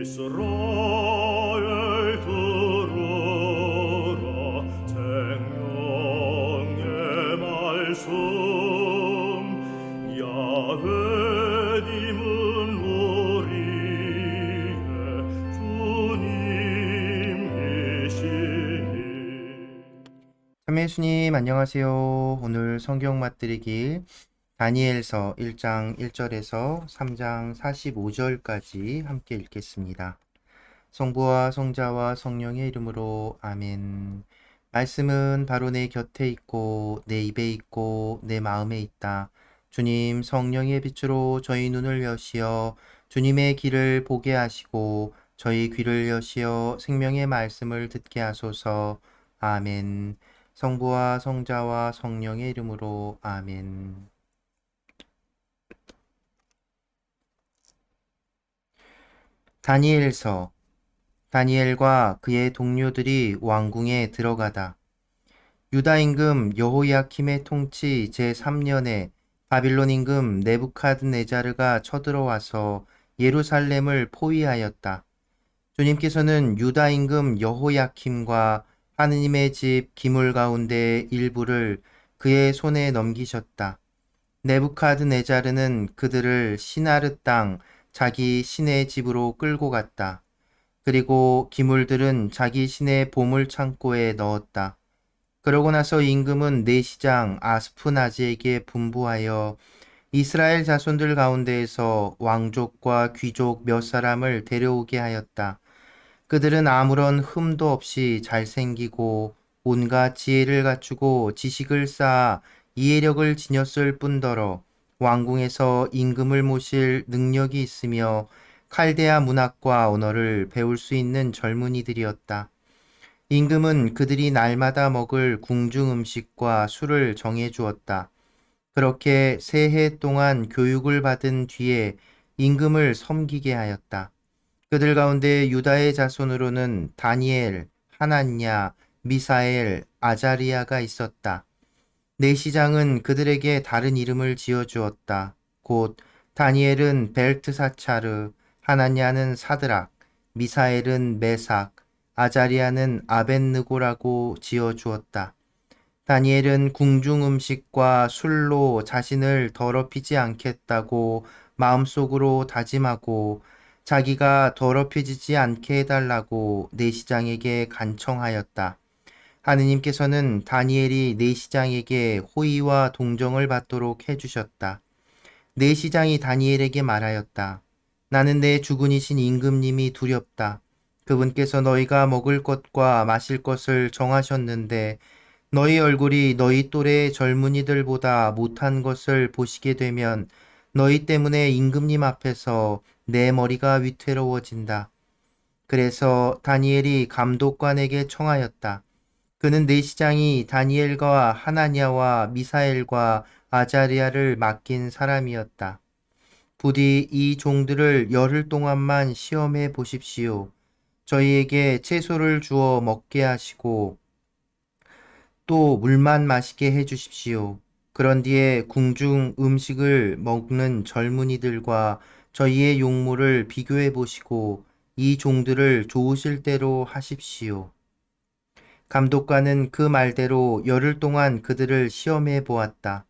이스라엘 들으라 생명의 말씀 야훼님은 우리의 주님이시니. 참여 예수님 안녕하세요. 오늘 성경 맛들이기 다니엘서 1장 1절에서 3장 45절까지 함께 읽겠습니다. 성부와 성자와 성령의 이름으로 아멘. 말씀은 바로 내 곁에 있고 내 입에 있고 내 마음에 있다. 주님 성령의 빛으로 저희 눈을 여시어 주님의 길을 보게 하시고 저희 귀를 여시어 생명의 말씀을 듣게 하소서. 아멘. 성부와 성자와 성령의 이름으로 아멘. 다니엘서. 다니엘과 그의 동료들이 왕궁에 들어가다. 유다 임금 여호야킴의 통치 제3년에 바빌론 임금 네부카드네자르가 쳐들어와서 예루살렘을 포위하였다. 주님께서는 유다 임금 여호야킴과 하느님의 집 기물 가운데 일부를 그의 손에 넘기셨다. 네부카드네자르는 그들을 시나르 땅 자기 신의 집으로 끌고 갔다. 그리고 기물들은 자기 신의 보물 창고에 넣었다. 그러고 나서 임금은 내시장 아스푸나즈에게 분부하여 이스라엘 자손들 가운데에서 왕족과 귀족 몇 사람을 데려오게 하였다. 그들은 아무런 흠도 없이 잘생기고 온갖 지혜를 갖추고 지식을 쌓아 이해력을 지녔을 뿐더러 왕궁에서 임금을 모실 능력이 있으며 칼데아 문학과 언어를 배울 수 있는 젊은이들이었다. 임금은 그들이 날마다 먹을 궁중 음식과 술을 정해 주었다. 그렇게 세 해 동안 교육을 받은 뒤에 임금을 섬기게 하였다. 그들 가운데 유다의 자손으로는 다니엘, 하나냐, 미사엘, 아자리아가 있었다. 내시장은 그들에게 다른 이름을 지어주었다. 곧 다니엘은 벨트사차르, 하나냐는 사드락, 미사엘은 메삭, 아자리아는 아벳느고라고 지어주었다. 다니엘은 궁중 음식과 술로 자신을 더럽히지 않겠다고 마음속으로 다짐하고 자기가 더럽혀지지 않게 해달라고 내시장에게 간청하였다. 하느님께서는 다니엘이 내시장에게 호의와 동정을 받도록 해주셨다. 내시장이 다니엘에게 말하였다. 나는 내 주군이신 임금님이 두렵다. 그분께서 너희가 먹을 것과 마실 것을 정하셨는데 너희 얼굴이 너희 또래 젊은이들보다 못한 것을 보시게 되면 너희 때문에 임금님 앞에서 내 머리가 위태로워진다. 그래서 다니엘이 감독관에게 청하였다. 그는 내시장이 다니엘과 하나냐와 미사엘과 아자리아를 맡긴 사람이었다. 부디 이 종들을 열흘 동안만 시험해 보십시오. 저희에게 채소를 주어 먹게 하시고 또 물만 마시게 해 주십시오. 그런 뒤에 궁중 음식을 먹는 젊은이들과 저희의 용모를 비교해 보시고 이 종들을 좋으실 대로 하십시오. 감독관은 그 말대로 열흘 동안 그들을 시험해 보았다.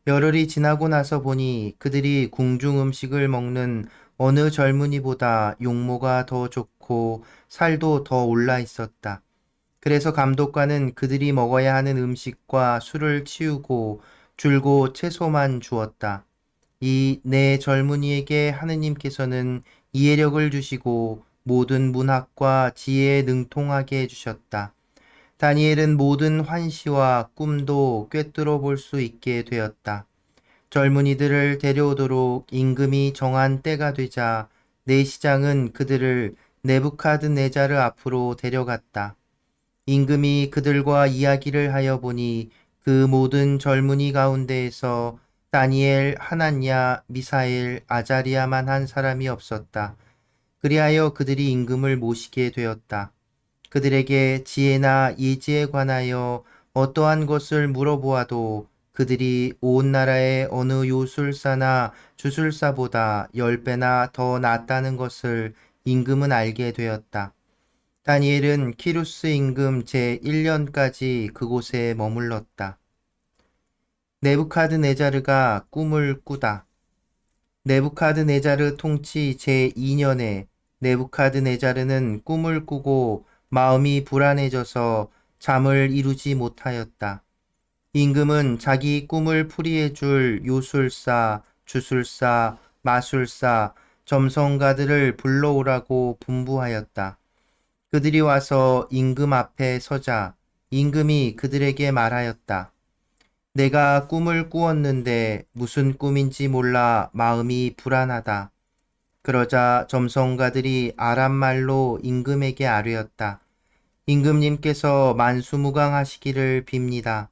열흘이 지나고 나서 보니 그들이 궁중 음식을 먹는 어느 젊은이보다 용모가 더 좋고 살도 더 올라 있었다. 그래서 감독관은 그들이 먹어야 하는 음식과 술을 치우고 줄곧 채소만 주었다. 이 네 젊은이에게 하느님께서는 이해력을 주시고 모든 문학과 지혜에 능통하게 해주셨다. 다니엘은 모든 환시와 꿈도 꿰뚫어 볼 수 있게 되었다. 젊은이들을 데려오도록 임금이 정한 때가 되자 내시장은 그들을 네부카드네자르 앞으로 데려갔다. 임금이 그들과 이야기를 하여 보니 그 모든 젊은이 가운데에서 다니엘, 하나냐, 미사엘, 아자리아만 한 사람이 없었다. 그리하여 그들이 임금을 모시게 되었다. 그들에게 지혜나 예지에 관하여 어떠한 것을 물어보아도 그들이 온 나라의 어느 요술사나 주술사보다 10배나 더 낫다는 것을 임금은 알게 되었다. 다니엘은 키루스 임금 제1년까지 그곳에 머물렀다. 네부카드네자르가 꿈을 꾸다. 네부카드네자르 통치 제2년에 네부카드네자르는 꿈을 꾸고 마음이 불안해져서 잠을 이루지 못하였다. 임금은 자기 꿈을 풀이해 줄 요술사, 주술사, 마술사, 점성가들을 불러오라고 분부하였다. 그들이 와서 임금 앞에 서자 임금이 그들에게 말하였다. 내가 꿈을 꾸었는데 무슨 꿈인지 몰라 마음이 불안하다. 그러자 점성가들이 아람말로 임금에게 아뢰었다. 임금님께서 만수무강하시기를 빕니다.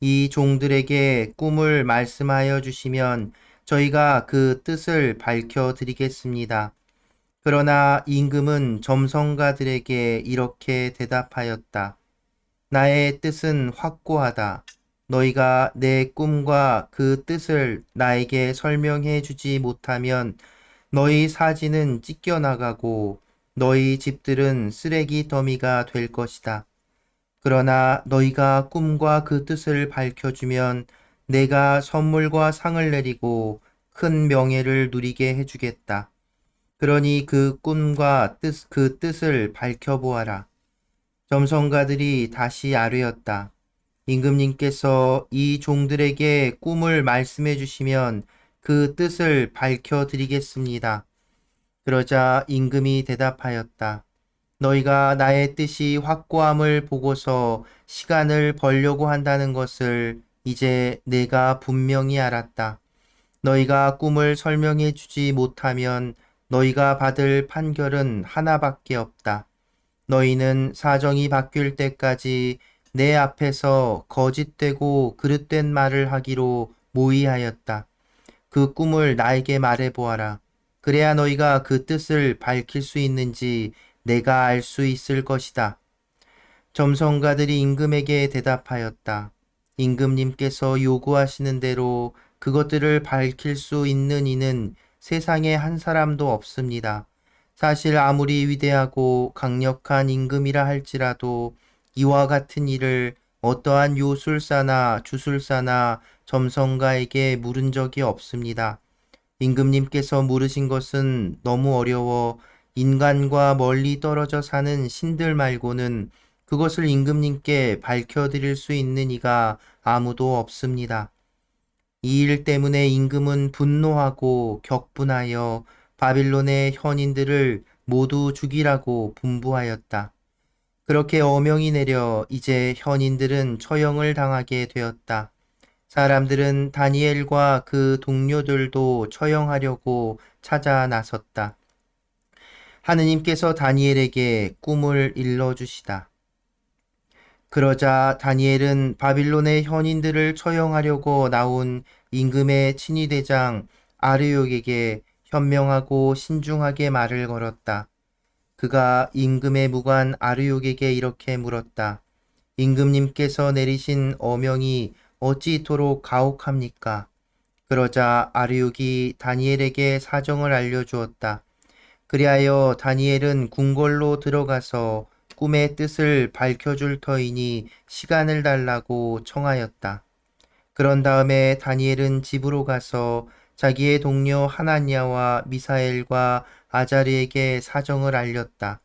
이 종들에게 꿈을 말씀하여 주시면 저희가 그 뜻을 밝혀 드리겠습니다. 그러나 임금은 점성가들에게 이렇게 대답하였다. 나의 뜻은 확고하다. 너희가 내 꿈과 그 뜻을 나에게 설명해 주지 못하면 너희 사지는 찢겨나가고 너희 집들은 쓰레기 더미가 될 것이다. 그러나 너희가 꿈과 그 뜻을 밝혀주면 내가 선물과 상을 내리고 큰 명예를 누리게 해주겠다. 그러니 그 꿈과 그 뜻을 밝혀보아라. 점성가들이 다시 아뢰었다. 임금님께서 이 종들에게 꿈을 말씀해 주시면 그 뜻을 밝혀드리겠습니다. 그러자 임금이 대답하였다. 너희가 나의 뜻이 확고함을 보고서 시간을 벌려고 한다는 것을 이제 내가 분명히 알았다. 너희가 꿈을 설명해 주지 못하면 너희가 받을 판결은 하나밖에 없다. 너희는 사정이 바뀔 때까지 내 앞에서 거짓되고 그릇된 말을 하기로 모의하였다. 그 꿈을 나에게 말해보아라. 그래야 너희가 그 뜻을 밝힐 수 있는지 내가 알 수 있을 것이다. 점성가들이 임금에게 대답하였다. 임금님께서 요구하시는 대로 그것들을 밝힐 수 있는 이는 세상에 한 사람도 없습니다. 사실 아무리 위대하고 강력한 임금이라 할지라도 이와 같은 일을 어떠한 요술사나 주술사나 점성가에게 물은 적이 없습니다. 임금님께서 물으신 것은 너무 어려워 인간과 멀리 떨어져 사는 신들 말고는 그것을 임금님께 밝혀드릴 수 있는 이가 아무도 없습니다. 이 일 때문에 임금은 분노하고 격분하여 바빌론의 현인들을 모두 죽이라고 분부하였다. 그렇게 어명이 내려 이제 현인들은 처형을 당하게 되었다. 사람들은 다니엘과 그 동료들도 처형하려고 찾아 나섰다. 하느님께서 다니엘에게 꿈을 일러주시다. 그러자 다니엘은 바빌론의 현인들을 처형하려고 나온 임금의 친위대장 아르욕에게 현명하고 신중하게 말을 걸었다. 그가 임금의 무관 아르욕에게 이렇게 물었다. 임금님께서 내리신 어명이 어찌 이토록 가혹합니까? 그러자 아르욕이 다니엘에게 사정을 알려주었다. 그리하여 다니엘은 궁궐로 들어가서 꿈의 뜻을 밝혀줄 터이니 시간을 달라고 청하였다. 그런 다음에 다니엘은 집으로 가서 자기의 동료 하나냐와 미사엘과 아자리에게 사정을 알렸다.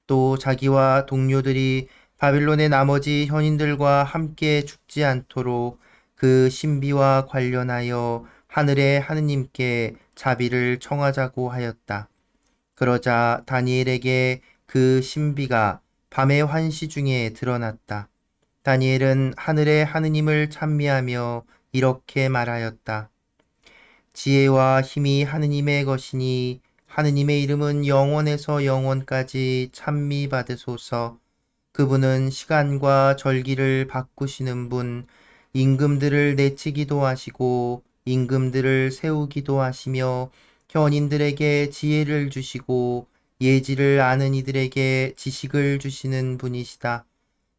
또 자기와 동료들이 바빌론의 나머지 현인들과 함께 죽지 않도록 그 신비와 관련하여 하늘의 하느님께 자비를 청하자고 하였다. 그러자 다니엘에게 그 신비가 밤의 환시 중에 드러났다. 다니엘은 하늘의 하느님을 찬미하며 이렇게 말하였다. 지혜와 힘이 하느님의 것이니 하느님의 이름은 영원에서 영원까지 찬미받으소서. 그분은 시간과 절기를 바꾸시는 분, 임금들을 내치기도 하시고 임금들을 세우기도 하시며 현인들에게 지혜를 주시고 예지를 아는 이들에게 지식을 주시는 분이시다.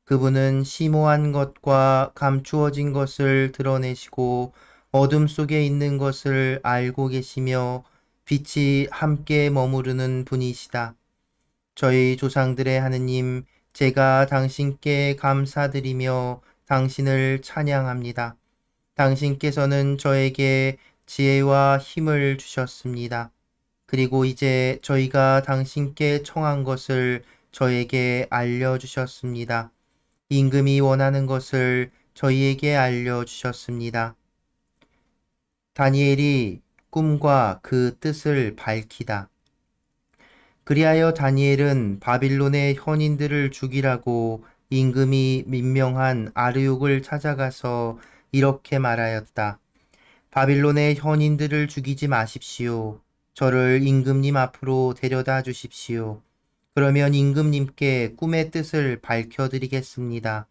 그분은 심오한 것과 감추어진 것을 드러내시고 어둠 속에 있는 것을 알고 계시며 빛이 함께 머무르는 분이시다. 저희 조상들의 하느님, 제가 당신께 감사드리며 당신을 찬양합니다. 당신께서는 저에게 지혜와 힘을 주셨습니다. 그리고 이제 저희가 당신께 청한 것을 저에게 알려주셨습니다. 임금이 원하는 것을 저희에게 알려주셨습니다. 다니엘이 꿈과 그 뜻을 밝히다. 그리하여 다니엘은 바빌론의 현인들을 죽이라고 임금이 민명한 아르욕을 찾아가서 이렇게 말하였다. 바빌론의 현인들을 죽이지 마십시오. 저를 임금님 앞으로 데려다 주십시오. 그러면 임금님께 꿈의 뜻을 밝혀드리겠습니다.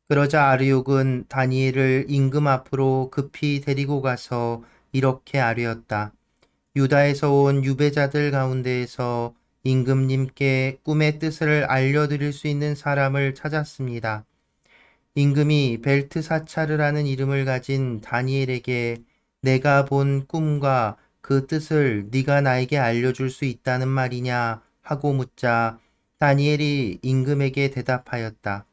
그러자 아르욕은 다니엘을 임금 앞으로 급히 데리고 가서 이렇게 아뢰었다. 유다에서 온 유배자들 가운데에서 임금님께 꿈의 뜻을 알려드릴 수 있는 사람을 찾았습니다. 임금이 벨트사차르라는 이름을 가진 다니엘에게 내가 본 꿈과 그 뜻을 네가 나에게 알려줄 수 있다는 말이냐 하고 묻자 다니엘이 임금에게 대답하였다.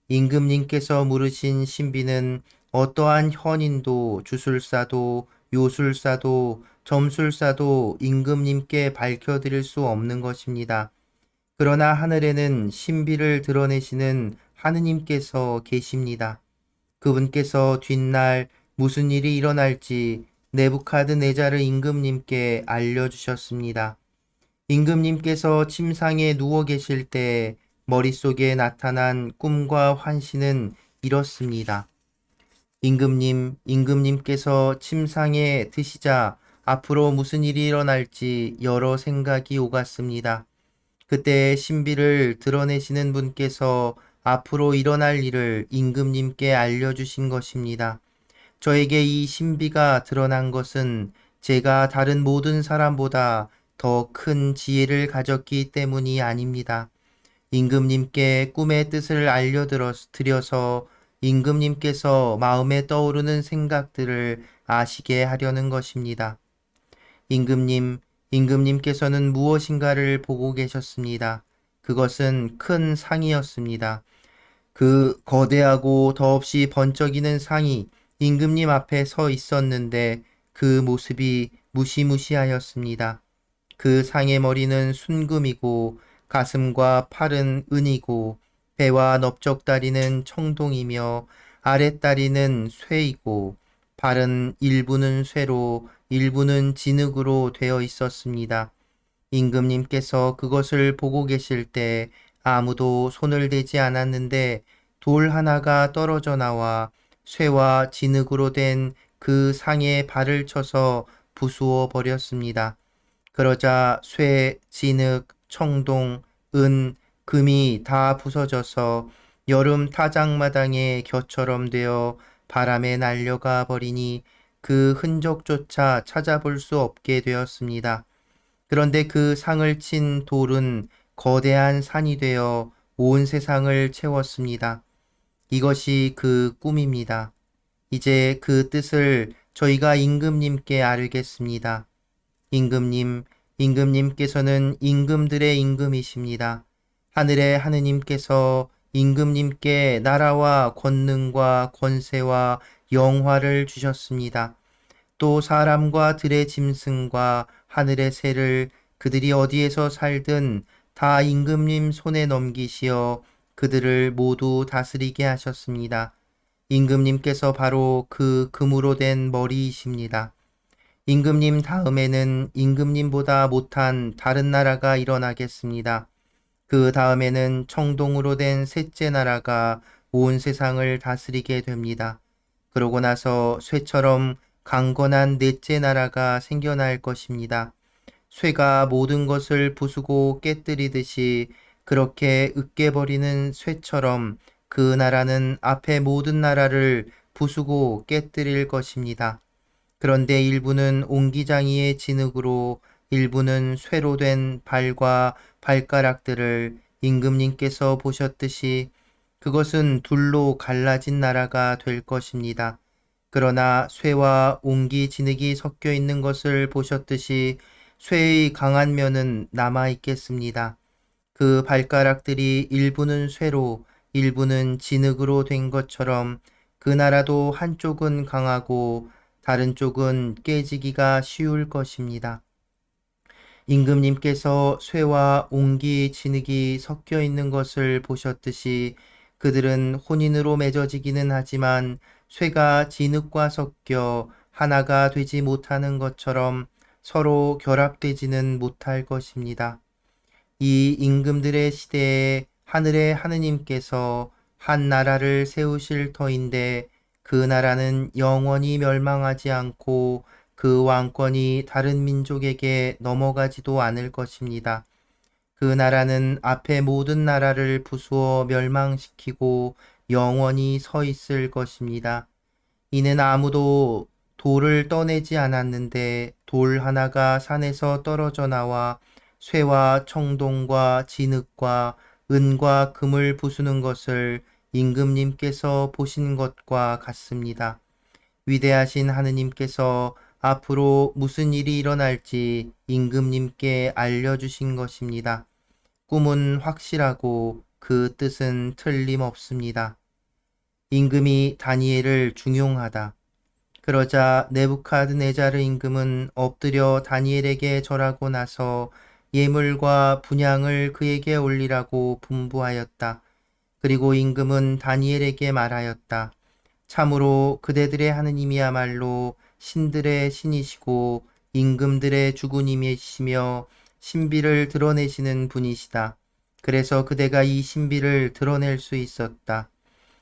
임금님께서 물으신 신비는 어떠한 현인도 주술사도 요술사도 점술사도 임금님께 밝혀드릴 수 없는 것입니다. 그러나 하늘에는 신비를 드러내시는 하느님께서 계십니다. 그분께서 뒷날 무슨 일이 일어날지 네부카드네자르 임금님께 알려주셨습니다. 임금님께서 침상에 누워 계실 때 머릿속에 나타난 꿈과 환시는 이렇습니다. 임금님께서 침상에 드시자 앞으로 무슨 일이 일어날지 여러 생각이 오갔습니다. 그때 신비를 드러내시는 분께서 앞으로 일어날 일을 임금님께 알려주신 것입니다. 저에게 이 신비가 드러난 것은 제가 다른 모든 사람보다 더 큰 지혜를 가졌기 때문이 아닙니다. 임금님께 꿈의 뜻을 알려드려서 임금님께서 마음에 떠오르는 생각들을 아시게 하려는 것입니다. 임금님께서는 무엇인가를 보고 계셨습니다. 그것은 큰 상이었습니다. 그 거대하고 더없이 번쩍이는 상이 임금님 앞에 서 있었는데 그 모습이 무시무시하였습니다. 그 상의 머리는 순금이고 가슴과 팔은 은이고 배와 넓적다리는 청동이며 아랫다리는 쇠이고 발은 일부는 쇠로 일부는 진흙으로 되어 있었습니다. 임금님께서 그것을 보고 계실 때 아무도 손을 대지 않았는데 돌 하나가 떨어져 나와 쇠와 진흙으로 된 그 상에 발을 쳐서 부수어 버렸습니다. 그러자 쇠, 진흙, 청동, 은, 금이 다 부서져서 여름 타작마당의 겨처럼 되어 바람에 날려가 버리니 그 흔적조차 찾아볼 수 없게 되었습니다. 그런데 그 상을 친 돌은 거대한 산이 되어 온 세상을 채웠습니다. 이것이 그 꿈입니다. 이제 그 뜻을 저희가 임금님께 아뢰겠습니다. 임금님께서는 임금들의 임금이십니다. 하늘의 하느님께서 임금님께 나라와 권능과 권세와 영화를 주셨습니다. 또 사람과 들의 짐승과 하늘의 새를 그들이 어디에서 살든 다 임금님 손에 넘기시어 그들을 모두 다스리게 하셨습니다. 임금님께서 바로 그 금으로 된 머리이십니다. 임금님 다음에는 임금님보다 못한 다른 나라가 일어나겠습니다. 그 다음에는 청동으로 된 셋째 나라가 온 세상을 다스리게 됩니다. 그러고 나서 쇠처럼 강건한 넷째 나라가 생겨날 것입니다. 쇠가 모든 것을 부수고 깨뜨리듯이 그렇게 으깨버리는 쇠처럼 그 나라는 앞에 모든 나라를 부수고 깨뜨릴 것입니다. 그런데 일부는 옹기장이의 진흙으로 일부는 쇠로 된 발과 발가락들을 임금님께서 보셨듯이 그것은 둘로 갈라진 나라가 될 것입니다. 그러나 쇠와 옹기 진흙이 섞여 있는 것을 보셨듯이 쇠의 강한 면은 남아 있겠습니다. 그 발가락들이 일부는 쇠로 일부는 진흙으로 된 것처럼 그 나라도 한쪽은 강하고 다른 쪽은 깨지기가 쉬울 것입니다. 임금님께서 쇠와 옹기, 진흙이 섞여 있는 것을 보셨듯이 그들은 혼인으로 맺어지기는 하지만 쇠가 진흙과 섞여 하나가 되지 못하는 것처럼 서로 결합되지는 못할 것입니다. 이 임금들의 시대에 하늘의 하느님께서 한 나라를 세우실 터인데 그 나라는 영원히 멸망하지 않고 그 왕권이 다른 민족에게 넘어가지도 않을 것입니다. 그 나라는 앞에 모든 나라를 부수어 멸망시키고 영원히 서 있을 것입니다. 이는 아무도 돌을 떠내지 않았는데 돌 하나가 산에서 떨어져 나와 쇠와 청동과 진흙과 은과 금을 부수는 것을 임금님께서 보신 것과 같습니다. 위대하신 하느님께서 앞으로 무슨 일이 일어날지 임금님께 알려주신 것입니다. 꿈은 확실하고 그 뜻은 틀림없습니다. 임금이 다니엘을 중용하다. 그러자 네부카드네자르 임금은 엎드려 다니엘에게 절하고 나서 예물과 분향을 그에게 올리라고 분부하였다. 그리고 임금은 다니엘에게 말하였다. 참으로 그대들의 하느님이야말로 신들의 신이시고 임금들의 주군님이시며 신비를 드러내시는 분이시다. 그래서 그대가 이 신비를 드러낼 수 있었다.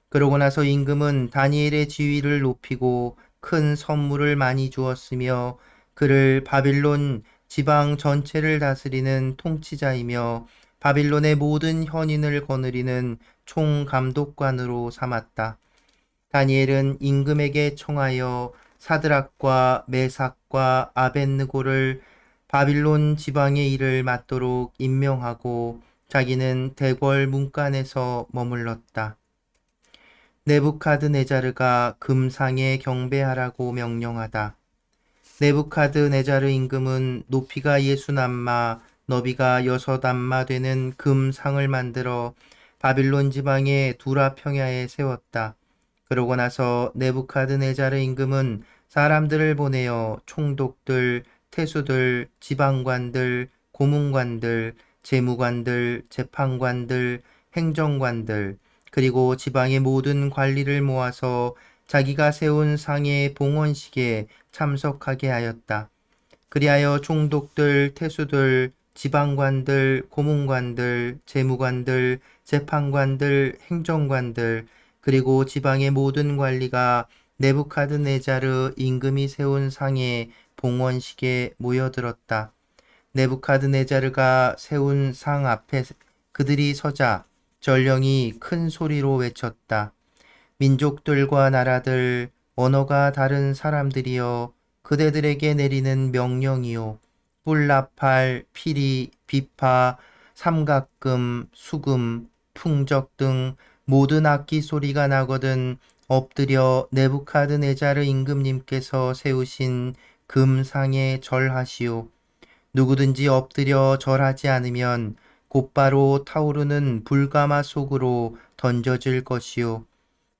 그러고 나서 임금은 다니엘의 지위를 높이고 큰 선물을 많이 주었으며 그를 바빌론 지방 전체를 다스리는 통치자이며 바빌론의 모든 현인을 거느리는 총감독관으로 삼았다. 다니엘은 임금에게 청하여 사드락과 메삭과 아벳느고를 바빌론 지방의 일을 맡도록 임명하고 자기는 대궐 문간에서 머물렀다. 네부카드네자르가 금상에 경배하라고 명령하다. 네부카드네자르 임금은 높이가 60안마, 너비가 6안마 되는 금상을 만들어 바빌론 지방의 두라 평야에 세웠다. 그러고 나서 네부카드네자르 임금은 사람들을 보내어 총독들, 태수들, 지방관들, 고문관들, 재무관들, 재판관들, 행정관들, 그리고 지방의 모든 관리를 모아서 자기가 세운 상의 봉헌식에 참석하게 하였다. 그리하여 총독들, 태수들, 지방관들, 고문관들, 재무관들, 재판관들, 행정관들, 그리고 지방의 모든 관리가 네부카드네자르 임금이 세운 상의 봉헌식에 모여들었다. 네부카드네자르가 세운 상 앞에 그들이 서자 전령이 큰 소리로 외쳤다. 민족들과 나라들, 언어가 다른 사람들이여 그대들에게 내리는 명령이요. 뿔나팔, 피리, 비파, 삼각금, 수금, 풍적 등 모든 악기 소리가 나거든 엎드려 네부카드네자르 임금님께서 세우신 금상에 절하시오. 누구든지 엎드려 절하지 않으면 곧바로 타오르는 불가마 속으로 던져질 것이요.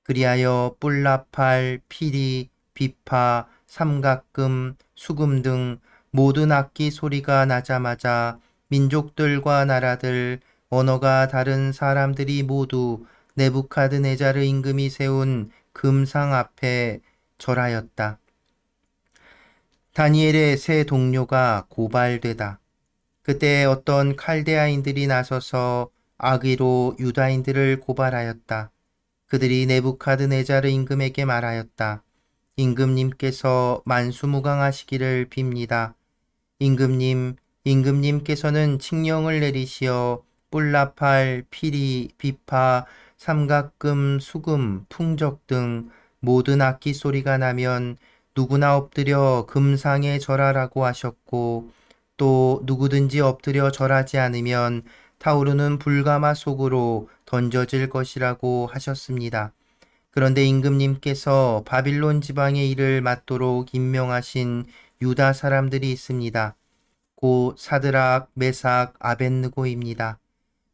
그리하여 뿔나팔, 피리, 비파, 삼각금, 수금 등 모든 악기 소리가 나자마자 민족들과 나라들, 언어가 다른 사람들이 모두 네부카드네자르 임금이 세운 금상 앞에 절하였다. 다니엘의 세 동료가 고발되다. 그때 어떤 칼데아인들이 나서서 악의로 유다인들을 고발하였다. 그들이 네부카드네자르 임금에게 말하였다. 임금님께서 만수무강하시기를 빕니다. 임금님께서는 칙령을 내리시어 뿔나팔, 피리, 비파, 삼각금, 수금, 풍적 등 모든 악기 소리가 나면 누구나 엎드려 금상에 절하라고 하셨고 또 누구든지 엎드려 절하지 않으면 타오르는 불가마 속으로 던져질 것이라고 하셨습니다. 그런데 임금님께서 바빌론 지방의 일을 맡도록 임명하신 유다 사람들이 있습니다. 곧 사드락, 메삭, 아벳느고입니다.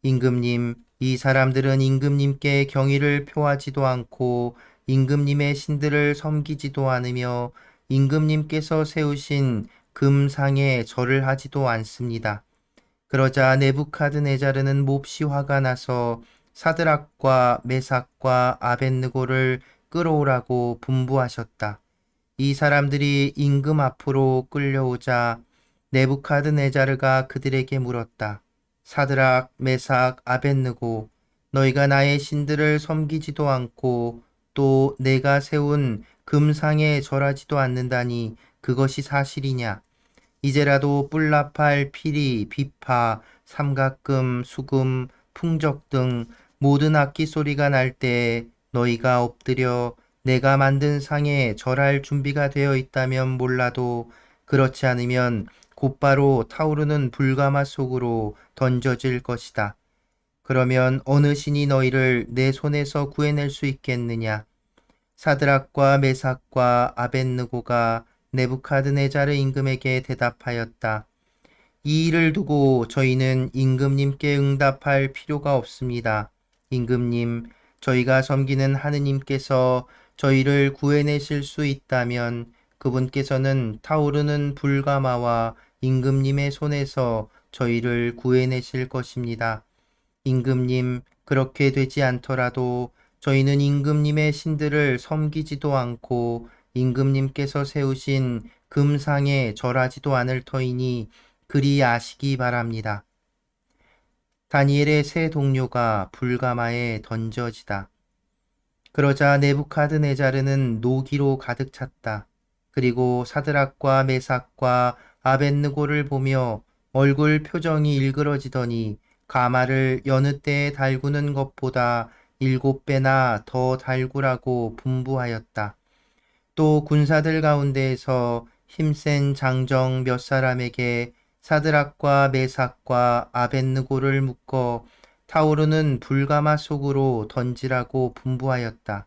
임금님, 이 사람들은 임금님께 경의를 표하지도 않고 임금님의 신들을 섬기지도 않으며 임금님께서 세우신 금상에 절을 하지도 않습니다. 그러자 네부카드네자르는 몹시 화가 나서 사드락과 메삭과 아벳느고를 끌어오라고 분부하셨다. 이 사람들이 임금 앞으로 끌려오자 네부카드네자르가 그들에게 물었다. 사드락, 메삭, 아벳느고, 너희가 나의 신들을 섬기지도 않고 또 내가 세운 금상에 절하지도 않는다니 그것이 사실이냐? 이제라도 뿔나팔, 피리, 비파, 삼각금, 수금, 풍적 등 모든 악기 소리가 날 때에 너희가 엎드려 내가 만든 상에 절할 준비가 되어 있다면 몰라도 그렇지 않으면 곧바로 타오르는 불가마 속으로 던져질 것이다. 그러면 어느 신이 너희를 내 손에서 구해낼 수 있겠느냐? 사드락과 메삭과 아벳느고가 네부카드네자르 임금에게 대답하였다. 이 일을 두고 저희는 임금님께 응답할 필요가 없습니다. 임금님, 저희가 섬기는 하느님께서 저희를 구해내실 수 있다면 그분께서는 타오르는 불가마와 임금님의 손에서 저희를 구해내실 것입니다. 임금님, 그렇게 되지 않더라도 저희는 임금님의 신들을 섬기지도 않고 임금님께서 세우신 금상에 절하지도 않을 터이니 그리 아시기 바랍니다. 다니엘의 세 동료가 불가마에 던져지다. 그러자 네부카드네자르는 노기로 가득 찼다. 그리고 사드락과 메삭과 아벳느고를 보며 얼굴 표정이 일그러지더니 가마를 여느 때에 달구는 것보다 7배나 더 달구라고 분부하였다. 또 군사들 가운데에서 힘센 장정 몇 사람에게 사드락과 메삭과 아벳느고를 묶어 타오르는 불가마 속으로 던지라고 분부하였다.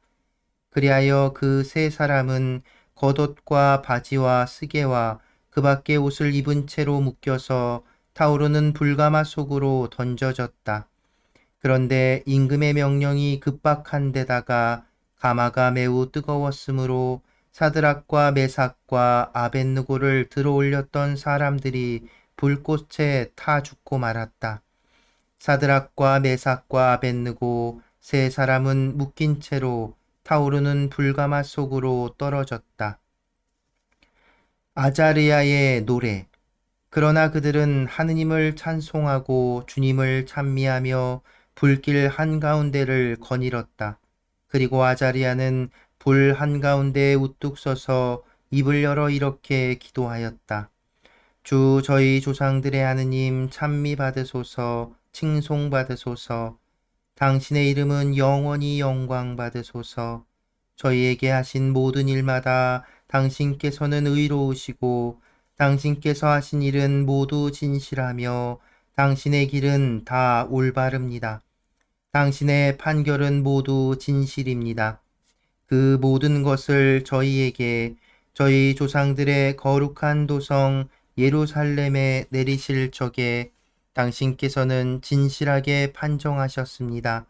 그리하여 그 세 사람은 겉옷과 바지와 쓰개와 그 밖에 옷을 입은 채로 묶여서 타오르는 불가마 속으로 던져졌다. 그런데 임금의 명령이 급박한 데다가 가마가 매우 뜨거웠으므로 사드락과 메삭과 아벳느고를 들어올렸던 사람들이 불꽃에 타 죽고 말았다. 사드락과 메삭과 아벳느고 세 사람은 묶인 채로 타오르는 불가마 속으로 떨어졌다. 아자르야의 노래. 그러나 그들은 하느님을 찬송하고 주님을 찬미하며 불길 한가운데를 거닐었다. 그리고 아자리아는 불 한가운데에 우뚝 서서 입을 열어 이렇게 기도하였다. 주 저희 조상들의 하느님 찬미 받으소서, 칭송 받으소서. 당신의 이름은 영원히 영광 받으소서. 저희에게 하신 모든 일마다 당신께서는 의로우시고 당신께서 하신 일은 모두 진실하며 당신의 길은 다 올바릅니다. 당신의 판결은 모두 진실입니다. 그 모든 것을 저희에게 저희 조상들의 거룩한 도성 예루살렘에 내리실 적에 당신께서는 진실하게 판정하셨습니다.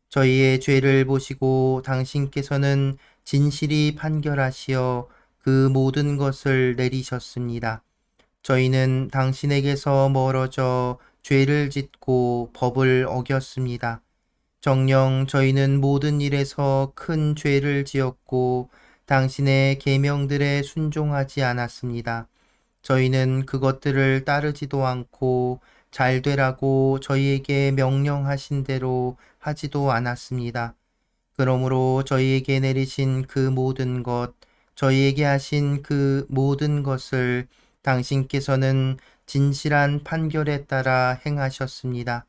저희의 죄를 보시고 당신께서는 진실이 판결하시어 그 모든 것을 내리셨습니다. 저희는 당신에게서 멀어져 죄를 짓고 법을 어겼습니다. 정녕 저희는 모든 일에서 큰 죄를 지었고 당신의 계명들에 순종하지 않았습니다. 저희는 그것들을 따르지도 않고 잘 되라고 저희에게 명령하신 대로 하지도 않았습니다. 그러므로 저희에게 내리신 그 모든 것, 저희에게 하신 그 모든 것을 당신께서는 진실한 판결에 따라 행하셨습니다.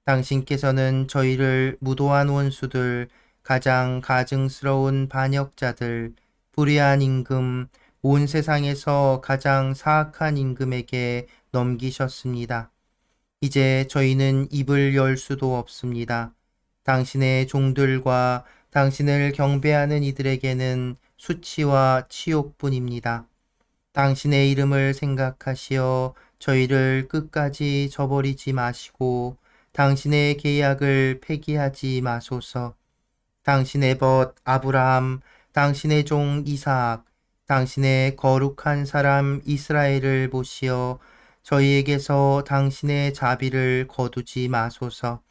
당신께서는 저희를 무도한 원수들, 가장 가증스러운 반역자들, 불의한 임금, 온 세상에서 가장 사악한 임금에게 넘기셨습니다. 이제 저희는 입을 열 수도 없습니다. 당신의 종들과 당신을 경배하는 이들에게는 수치와 치욕뿐입니다. 당신의 이름을 생각하시어 저희를 끝까지 저버리지 마시고 당신의 계약을 폐기하지 마소서. 당신의 벗 아브라함, 당신의 종 이삭, 당신의 거룩한 사람 이스라엘을 보시어 저희에게서 당신의 자비를 거두지 마소서.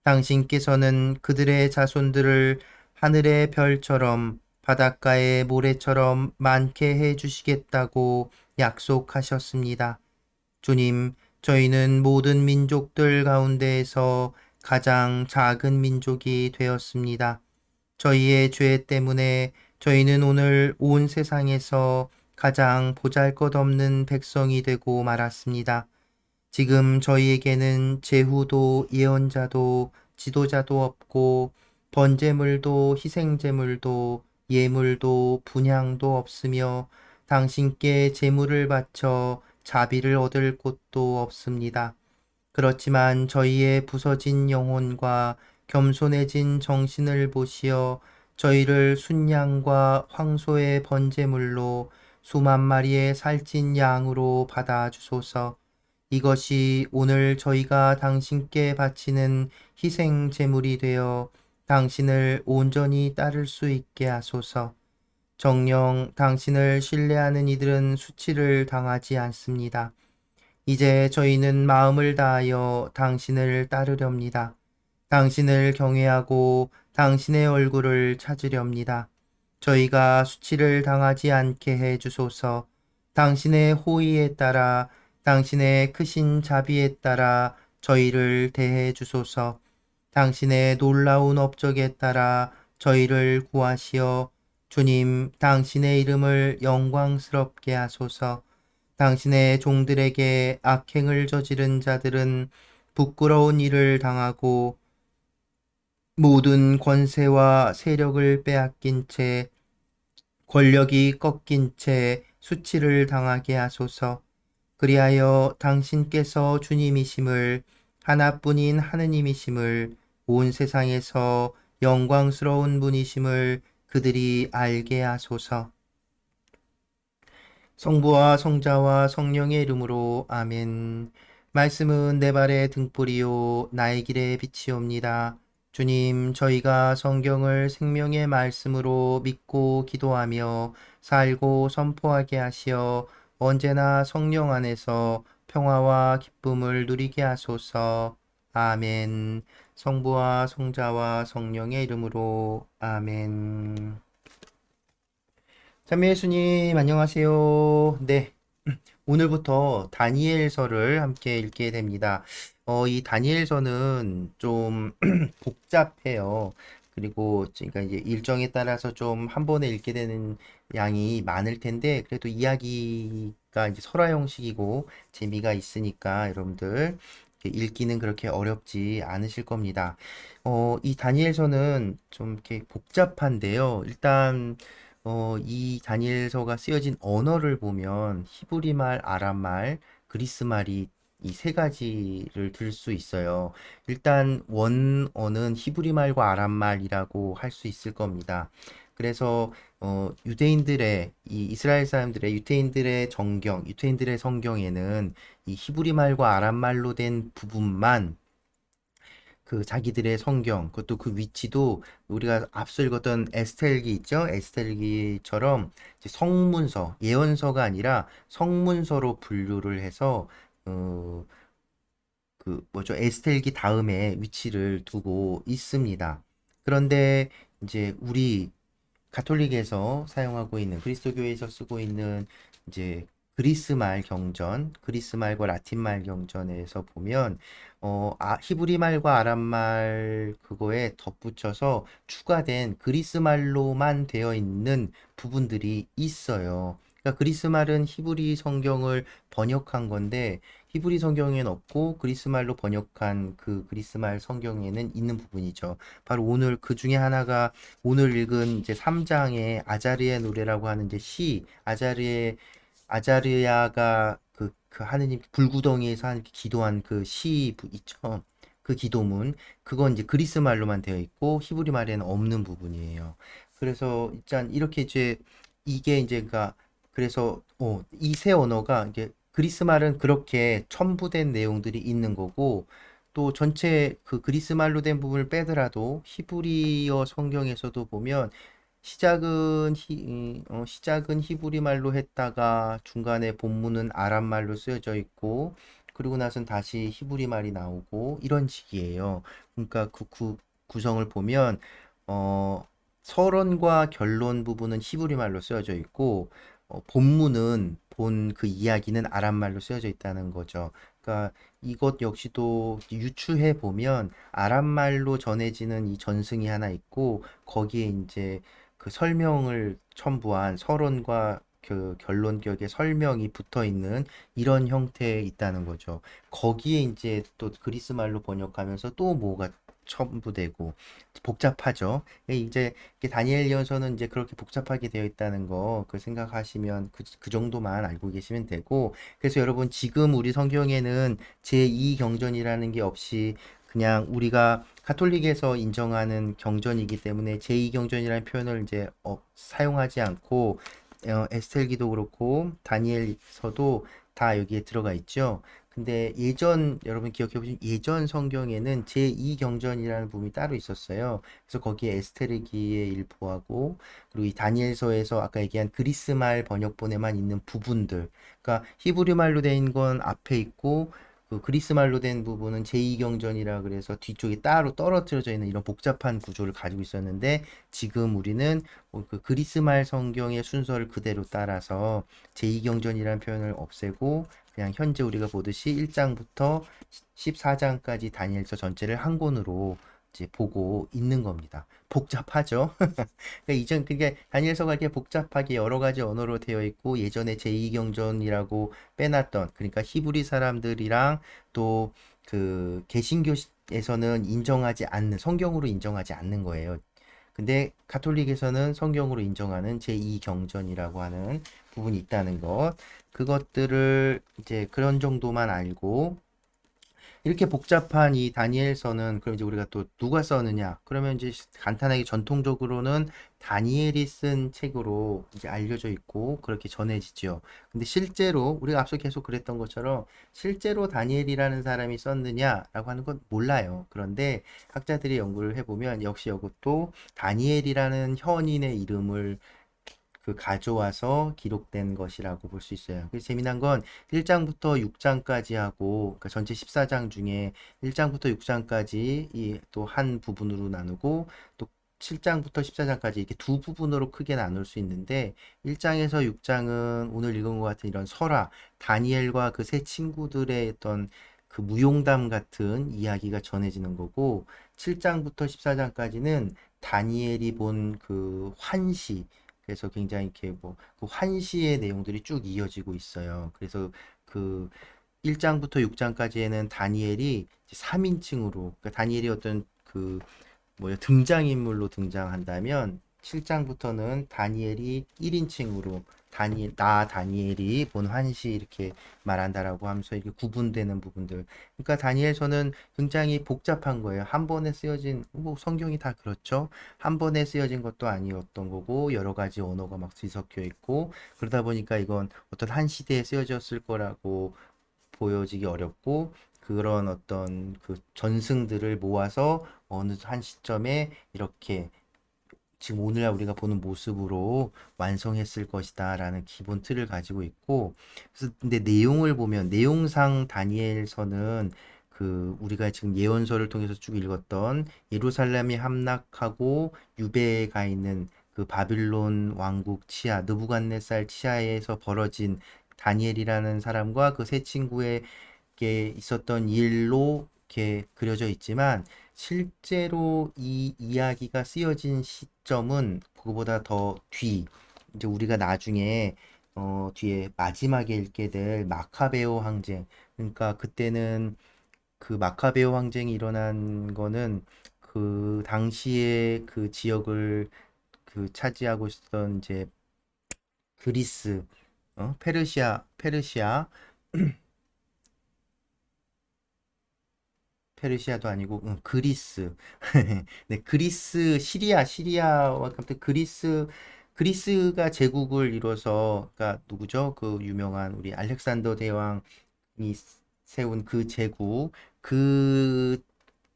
당신께서는 그들의 자손들을 하늘의 별처럼 바닷가의 모래처럼 많게 해 주시겠다고 약속하셨습니다. 주님, 저희는 모든 민족들 가운데에서 가장 작은 민족이 되었습니다. 저희의 죄 때문에 저희는 오늘 온 세상에서 가장 보잘것없는 백성이 되고 말았습니다. 지금 저희에게는 제후도 예언자도 지도자도 없고 번제물도 희생제물도 예물도 분향도 없으며 당신께 제물을 바쳐 자비를 얻을 곳도 없습니다. 그렇지만 저희의 부서진 영혼과 겸손해진 정신을 보시어 저희를 순양과 황소의 번제물로 수만 마리의 살찐 양으로 받아주소서. 이것이 오늘 저희가 당신께 바치는 희생 제물이 되어 당신을 온전히 따를 수 있게 하소서. 정녕 당신을 신뢰하는 이들은 수치를 당하지 않습니다. 이제 저희는 마음을 다하여 당신을 따르렵니다. 당신을 경외하고 당신의 얼굴을 찾으렵니다. 저희가 수치를 당하지 않게 해 주소서. 당신의 호의에 따라 당신의 크신 자비에 따라 저희를 대해 주소서. 당신의 놀라운 업적에 따라 저희를 구하시어 주님 당신의 이름을 영광스럽게 하소서. 당신의 종들에게 악행을 저지른 자들은 부끄러운 일을 당하고 모든 권세와 세력을 빼앗긴 채 권력이 꺾인 채 수치를 당하게 하소서. 그리하여 당신께서 주님이심을 하나뿐인 하느님이심을 온 세상에서 영광스러운 분이심을 그들이 알게 하소서. 성부와 성자와 성령의 이름으로 아멘. 말씀은 내 발의 등불이요 나의 길의 빛이옵니다. 주님, 저희가 성경을 생명의 말씀으로 믿고 기도하며 살고 선포하게 하시어 언제나 성령 안에서 평화와 기쁨을 누리게 하소서. 아멘. 성부와 성자와 성령의 이름으로 아멘. 참여 예수님 안녕하세요. 네, 오늘부터 다니엘서를 함께 읽게 됩니다. 이 다니엘서는 좀 복잡해요. 그리고 그러니까 이제 일정에 따라서 좀 한 번에 읽게 되는 양이 많을 텐데 그래도 이야기가 이제 설화 형식이고 재미가 있으니까 여러분들 읽기는 그렇게 어렵지 않으실 겁니다. 이 다니엘서는 좀 이렇게 복잡한데요. 일단 이 다니엘서가 쓰여진 언어를 보면 히브리말, 아람말, 그리스말이 이 세 가지를 들 수 있어요. 일단 원어는 히브리말과 아람말이라고 할 수 있을 겁니다. 그래서 유대인들의 이 이스라엘 사람들의 유대인들의 정경, 유대인들의 성경에는 이 히브리말과 아람말로 된 부분만 그 자기들의 성경, 그것도 그 위치도 우리가 앞서 읽었던 에스텔기 있죠? 에스텔기처럼 이제 성문서, 예언서가 아니라 성문서로 분류를 해서 그 뭐죠? 에스텔기 다음에 위치를 두고 있습니다. 그런데 이제 우리 가톨릭에서 사용하고 있는 그리스도교에서 쓰고 있는 이제 그리스말 경전, 그리스말과 라틴말 경전에서 보면 히브리말과 아람말 그거에 덧붙여서 추가된 그리스말로만 되어 있는 부분들이 있어요. 그러니까 그리스말은 히브리 성경을 번역한 건데 히브리 성경에는 없고 그리스말로 번역한 그 그리스말 성경에는 있는 부분이죠. 바로 오늘 그 중에 하나가 오늘 읽은 이제 3장의 아자르의 노래라고 하는 이제 아자르야가 그 하느님 불구덩이에서 하나님께 기도한 그 시 있죠. 그 기도문 그건 이제 그리스 말로만 되어 있고 히브리 말에는 없는 부분이에요. 그래서 일단 이렇게 이제 이게 이제 그러니까 그래서 이 세 언어가 이게 그리스 말은 그렇게 첨부된 내용들이 있는 거고, 또 전체 그 그리스 말로 된 부분을 빼더라도 히브리어 성경에서도 보면 시작은 히브리 말로 했다가 중간에 본문은 아람 말로 쓰여져 있고, 그리고 나선 다시 히브리 말이 나오고 이런 식이에요. 그러니까 구성을 보면 어, 서론과 결론 부분은 히브리 말로 쓰여져 있고, 본문은 본 그 이야기는 아람 말로 쓰여져 있다는 거죠. 그러니까 이것 역시도 유추해 보면 아람 말로 전해지는 이 전승이 하나 있고, 거기에 이제 그 설명을 첨부한 서론과 그 결론격의 설명이 붙어 있는 이런 형태에 있다는 거죠. 거기에 이제 또 그리스 말로 번역하면서 또 뭐가 첨부되고 복잡하죠. 이제 다니엘리언서는 이제 그렇게 복잡하게 되어 있다는 거 그 생각하시면 그 정도만 알고 계시면 되고, 그래서 여러분 지금 우리 성경에는 제2 경전이라는 게 없이 그냥 우리가 가톨릭에서 인정하는 경전이기 때문에 제2 경전이라는 표현을 이제 사용하지 않고, 에스텔기도 그렇고 다니엘서도 다 여기에 들어가 있죠. 근데 여러분 기억해 보시면 예전 성경에는 제2 경전이라는 부분이 따로 있었어요. 그래서 거기에 에스테르기의 일부하고, 그리고 이 다니엘서에서 아까 얘기한 그리스 말 번역본에만 있는 부분들, 그러니까 히브리 말로 된 건 앞에 있고, 그 그리스 말로 된 부분은 제2경전이라 그래서 뒤쪽에 따로 떨어뜨려져 있는 이런 복잡한 구조를 가지고 있었는데, 지금 우리는 그 그리스 말 성경의 순서를 그대로 따라서 제2경전이라는 표현을 없애고 그냥 현재 우리가 보듯이 1장부터 14장까지 다니엘서 전체를 한 권으로 이제 보고 있는 겁니다. 복잡하죠? 그러니까 그게 다니엘서가 이렇게 복잡하게 여러 가지 언어로 되어 있고, 예전에 제2경전이라고 빼놨던, 그러니까 히브리 사람들이랑 또 그 개신교에서는 인정하지 않는, 성경으로 인정하지 않는 거예요. 근데 가톨릭에서는 성경으로 인정하는 제2경전이라고 하는 부분이 있다는 것. 그것들을 이제 그런 정도만 알고, 이렇게 복잡한 이 다니엘서는 그럼 이제 우리가 또 누가 썼느냐? 그러면 이제 간단하게 전통적으로는 다니엘이 쓴 책으로 이제 알려져 있고 그렇게 전해지죠. 근데 실제로 우리가 앞서 계속 그랬던 것처럼 실제로 다니엘이라는 사람이 썼느냐라고 하는 건 몰라요. 그런데 학자들이 연구를 해보면 역시 이것도 다니엘이라는 현인의 이름을 가져와서 기록된 것이라고 볼 수 있어요. 그래서 재미난 건 1장부터 6장까지 하고, 그러니까 전체 14장 중에 1장부터 6장까지 이 또 한 부분으로 나누고, 또 7장부터 14장까지 이렇게 두 부분으로 크게 나눌 수 있는데, 1장에서 6장은 오늘 읽은 것 같은 이런 설화, 다니엘과 그 세 친구들의 어떤 그 무용담 같은 이야기가 전해지는 거고, 7장부터 14장까지는 다니엘이 본 그 환시, 그래서 굉장히 이렇게 그 환시의 내용들이 쭉 이어지고 있어요. 그래서 그 1장부터 6장까지에는 다니엘이 3인칭으로, 그러니까 다니엘이 어떤 등장인물로 등장한다면, 7장부터는 다니엘이 1인칭으로 나 다니엘이 본 환시 이렇게 말한다라고 하면서 이렇게 구분되는 부분들. 그러니까 다니엘서는 굉장히 복잡한 거예요. 한 번에 쓰여진, 뭐 성경이 다 그렇죠. 한 번에 쓰여진 것도 아니었던 거고, 여러 가지 언어가 막 뒤섞여 있고, 그러다 보니까 이건 어떤 한 시대에 쓰여졌을 거라고 보여지기 어렵고, 그런 어떤 그 전승들을 모아서 어느 한 시점에 이렇게 지금 오늘날 우리가 보는 모습으로 완성했을 것이다라는 기본 틀을 가지고 있고, 그래서 근데 내용을 보면 내용상 다니엘서는 우리가 지금 예언서를 통해서 쭉 읽었던 예루살렘이 함락하고 유배에 가 있는 그 바빌론 왕국 치하, 느부갓네살 치하에서 벌어진 다니엘이라는 사람과 그 세 친구에게 있었던 일로 이렇게 그려져 있지만, 실제로 이 이야기가 쓰여진 시점은 그거보다 더 이제 우리가 나중에 뒤에 마지막에 읽게 될 마카베오 항쟁, 그러니까 그때는 그 마카베오 항쟁이 일어난 거는 그 당시에 그 지역을 차지하고 있었던 이제 그리스, 페르시아도 아니고 그리스. 네, 시리아와 같은 그리스가 제국을 이뤄서, 그러니까 누구죠? 그 유명한 우리 알렉산더 대왕이 세운 그 제국, 그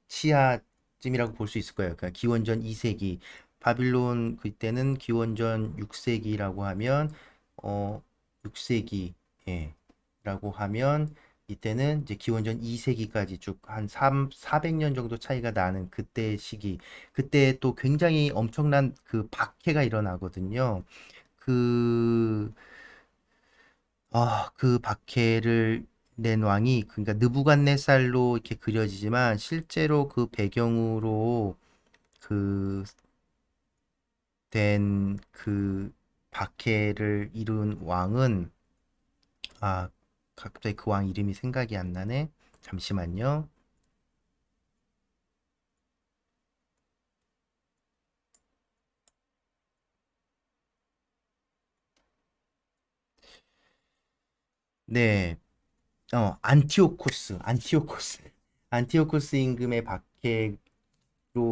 시야쯤이라고 볼 수 있을 거예요. 그러니까 기원전 2세기. 바빌론 그때는 기원전 6세기라고 하면, 어, 6세기, 예, 라고 하면, 이때는 이제 기원전 2세기까지 쭉 한 400년 정도 차이가 나는 그때 시기. 그때 또 굉장히 엄청난 그 박해가 일어나거든요. 그, 그 박해를 낸 왕이, 그러니까 느부갓네살로 이렇게 그려지지만, 실제로 그 배경으로 그 된 그 박해를 이룬 왕은, 아, 갑자기 그 왕 이름이 생각이 안 나네. 잠시만요. 네, 안티오코스 임금의 박해로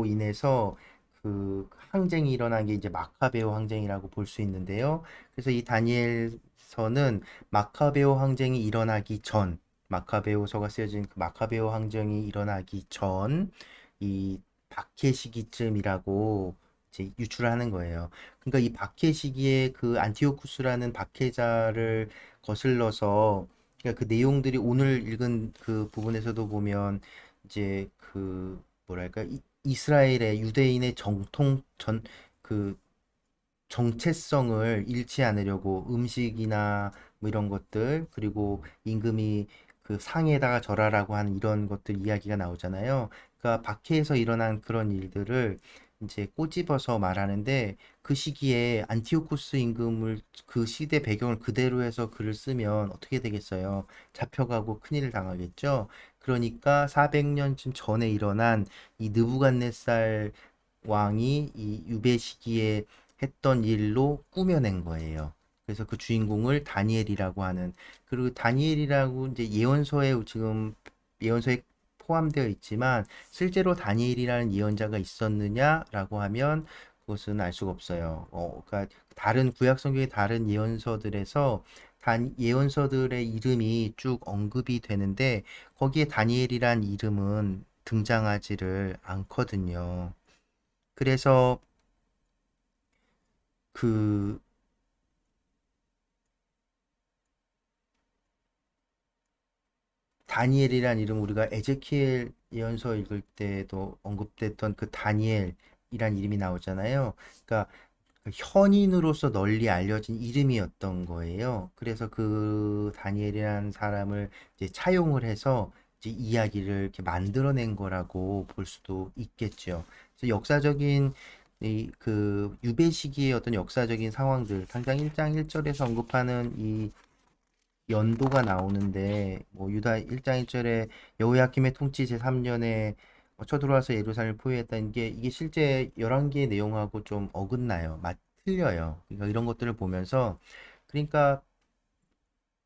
인해서 그 항쟁이 일어난 게 이제 마카베오 항쟁이라고 볼 수 있는데요. 그래서 이 다니엘서는 마카베오 항쟁이 일어나기 전, 마카베오서가 쓰여진 그 마카베오 항쟁이 일어나기 전, 이 박해 시기쯤이라고 이제 유출하는 거예요. 그러니까 이 박해 시기에 그 안티오쿠스라는 박해자를 거슬러서, 그러니까 그 내용들이 오늘 읽은 그 부분에서도 보면 이제 그 뭐랄까, 이스라엘의 유대인의 그 정체성을 잃지 않으려고 음식이나 뭐 이런 것들, 그리고 임금이 그 상에다가 절하라고 하는 이런 것들 이야기가 나오잖아요. 그러니까 박해에서 일어난 그런 일들을 이제 꼬집어서 말하는데, 그 시기에 안티오쿠스 임금을, 그 시대 배경을 그대로 해서 글을 쓰면 어떻게 되겠어요? 잡혀가고 큰일 당하겠죠. 그러니까 400년쯤 전에 일어난 이 느부갓네살 왕이 이 유배 시기에 했던 일로 꾸며낸 거예요. 그래서 그 주인공을 다니엘이라고 하는, 그리고 다니엘이라고 이제 예언서에 포함되어 있지만, 실제로 다니엘이라는 예언자가 있었느냐라고 하면 그것은 알 수가 없어요. 그러니까 다른 구약 성경의 다른 예언서들에서 예언서들의 이름이 쭉 언급이 되는데, 거기에 다니엘이란 이름은 등장하지를 않거든요. 그래서 그 다니엘이란 이름, 우리가 에제키엘 예언서 읽을 때도 언급됐던 그 다니엘이란 이름이 나오잖아요. 그러니까 그 현인으로서 널리 알려진 이름이었던 거예요. 그래서 그 다니엘이라는 사람을 이제 차용을 해서 이제 이야기를 이렇게 만들어낸 거라고 볼 수도 있겠죠. 그래서 역사적인 이 그 유배 시기의 어떤 역사적인 상황들, 당장 1장 1절에서 언급하는 이 연도가 나오는데, 뭐 유다 1장 1절에 여호야김의 통치 제3년에 쳐들어와서 예루살렘을 포위했다는 게, 이게 실제 열왕기의 내용하고 좀 어긋나요. 틀려요. 그러니까 이런 것들을 보면서, 그러니까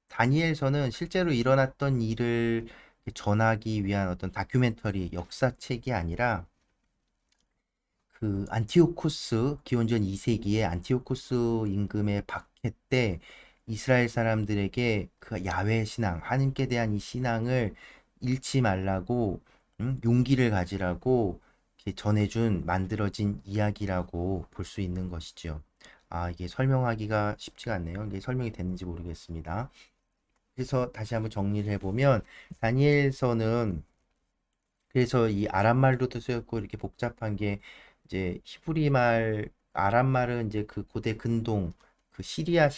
다니엘서는 실제로 일어났던 일을 전하기 위한 어떤 다큐멘터리 역사책이 아니라, 그 안티오코스, 기원전 2세기에 안티오코스 임금의 박해 때 이스라엘 사람들에게 그 야훼 신앙, 하나님께 대한 이 신앙을 잃지 말라고, 용기를 가지라고 이렇게 전해준, 만들어진 이야기라고 볼 수 있는 것이죠. 이게 설명하기가 쉽지가 않네요. 이게 설명이 됐는지 모르겠습니다. 그래서 다시 한번 정리를 해보면, 다니엘서는, 그래서 이 아람말로도 쓰였고 이렇게 복잡한 게, 이제 아람말은 이제 그 고대 근동, 그 시리아